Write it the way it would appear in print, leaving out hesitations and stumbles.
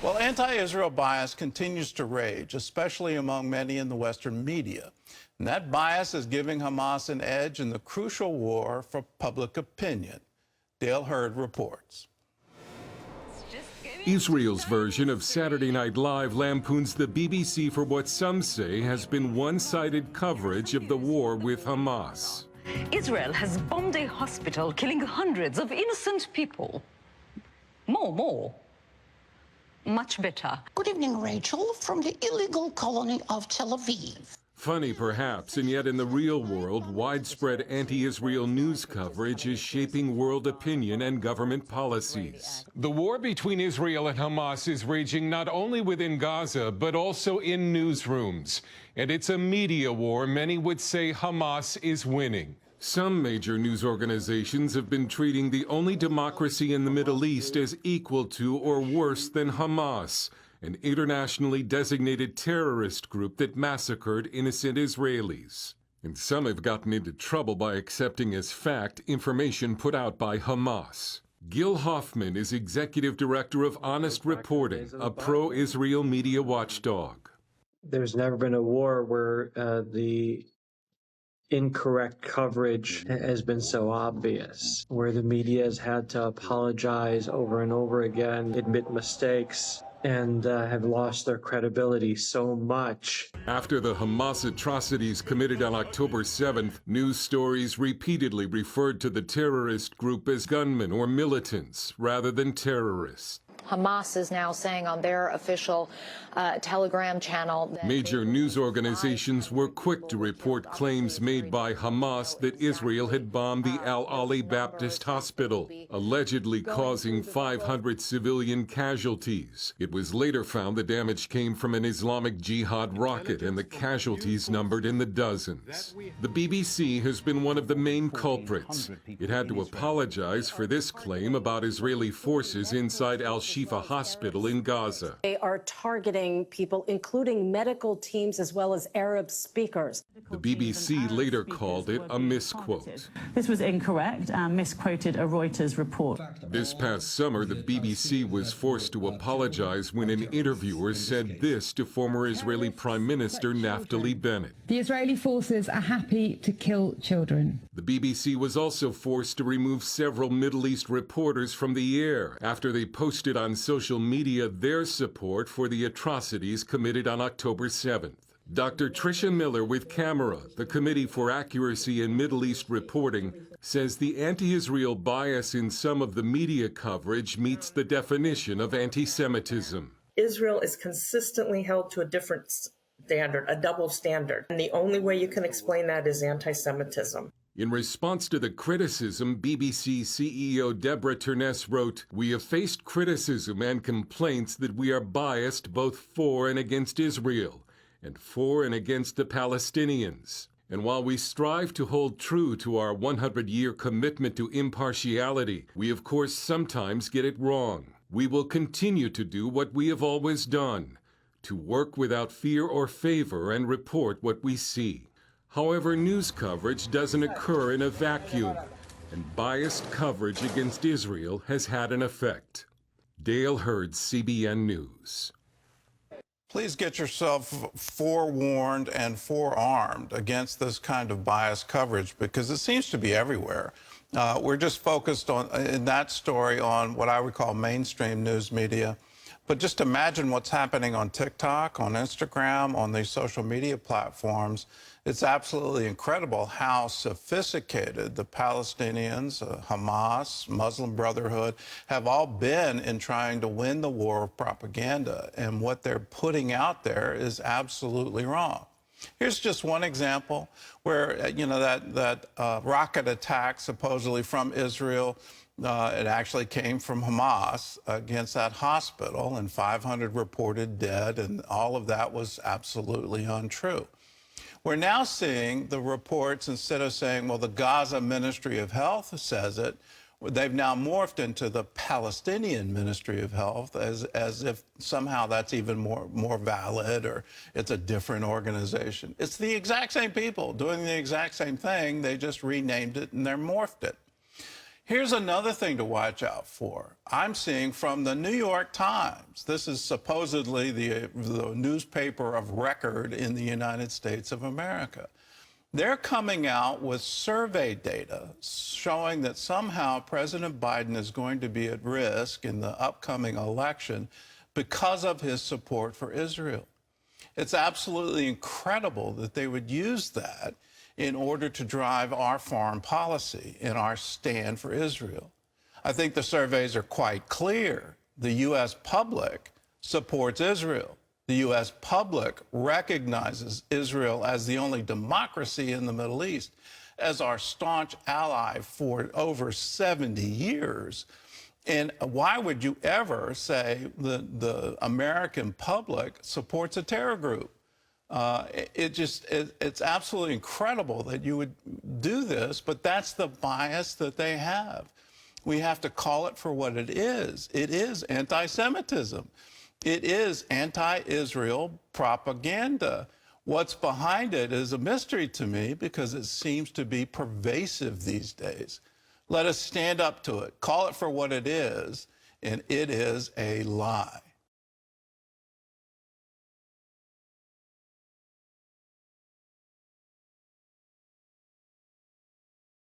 Well, anti-Israel bias continues to rage, especially among many in the Western media. And that bias is giving Hamas an edge in the crucial war for public opinion. Dale Hurd reports. Israel's version of Saturday Night Live lampoons the BBC for what some say has been one-sided coverage of the war with Hamas. Israel has bombed a hospital, killing hundreds of innocent people. More. Much better. Good evening, Rachel, from the illegal colony of Tel Aviv. Funny, perhaps, and yet in the real world, widespread anti-Israel news coverage is shaping world opinion and government policies. The war between Israel and Hamas is raging not only within Gaza, but also in newsrooms. And it's a media war many would say Hamas is winning. Some major news organizations have been treating the only democracy in the Middle East as equal to or worse than Hamas, an internationally designated terrorist group that massacred innocent Israelis. And some have gotten into trouble by accepting as fact information put out by Hamas. Gil Hoffman is executive director of Honest Reporting, a pro-Israel media watchdog. There's never been a war where the incorrect coverage has been so obvious, where the media has had to apologize over and over again, admit mistakes, and have lost their credibility so much. After the Hamas atrocities committed on October 7th, news stories repeatedly referred to the terrorist group as gunmen or militants rather than terrorists. Hamas is now saying on their official Telegram channel that major news organizations were quick to report claims made by Hamas that Israel had bombed the Al-Ali Baptist Hospital, allegedly causing 500 civilian casualties. It was later found the damage came from an Islamic Jihad rocket and the casualties numbered in the dozens. The BBC has been one of the main culprits. It had to apologize for this claim about Israeli forces inside Al-Shifa Hospital in Gaza. They are targeting people, including medical teams as well as Arab speakers. The BBC later called it a misquote. This was incorrect and misquoted a Reuters report. This past summer, the BBC was forced to apologize when an interviewer said this to former Israeli Prime Minister Naftali Bennett. The Israeli forces are happy to kill children. The BBC was also forced to remove several Middle East reporters from the air after they posted on social media their support for the atrocities committed on October 7th. Dr. Tricia Miller with Camera, the Committee for Accuracy in Middle East Reporting, says the anti-Israel bias in some of the media coverage meets the definition of anti-Semitism. Israel is consistently held to a different standard, a double standard. And the only way you can explain that is anti-Semitism. In response to the criticism, BBC CEO Deborah Turness wrote, "We have faced criticism and complaints that we are biased both for and against Israel, and for and against the Palestinians. And while we strive to hold true to our 100-year commitment to impartiality, we of course sometimes get it wrong. We will continue to do what we have always done, to work without fear or favor and report what we see." However, news coverage doesn't occur in a vacuum, and biased coverage against Israel has had an effect. Dale Hurd, CBN News. Please get yourself forewarned and forearmed against this kind of biased coverage because it seems to be everywhere. We're just focused on, in that story, on what I would call mainstream news media. But just imagine what's happening on TikTok, on Instagram, on these social media platforms. It's absolutely incredible how sophisticated the Palestinians, Hamas, Muslim Brotherhood have all been in trying to win the war of propaganda. And what they're putting out there is absolutely wrong. Here's just one example where, that rocket attack supposedly from Israel, it actually came from Hamas against that hospital, and 500 reported dead, and all of that was absolutely untrue. We're now seeing the reports, instead of saying, well, the Gaza Ministry of Health says it, they've now morphed into the Palestinian Ministry of Health as if somehow that's even more valid or it's a different organization. It's the exact same people doing the exact same thing. They just renamed it and they're morphed it. Here's another thing to watch out for. I'm seeing from the New York Times. This is supposedly the newspaper of record in the United States of America. They're coming out with survey data showing that somehow President Biden is going to be at risk in the upcoming election because of his support for Israel. It's absolutely incredible that they would use that in order to drive our foreign policy and our stand for Israel. I think the surveys are quite clear. The U.S. public supports Israel. The U.S. public recognizes Israel as the only democracy in the Middle East, as our staunch ally for over 70 years. And why would you ever say the American public supports a terror group? It's absolutely incredible that you would do this, but that's the bias that they have. We have to call it for what it is. It is anti-Semitism. It is anti-Israel propaganda. What's behind it is a mystery to me because it seems to be pervasive these days. Let us stand up to it, call it for what it is, and it is a lie.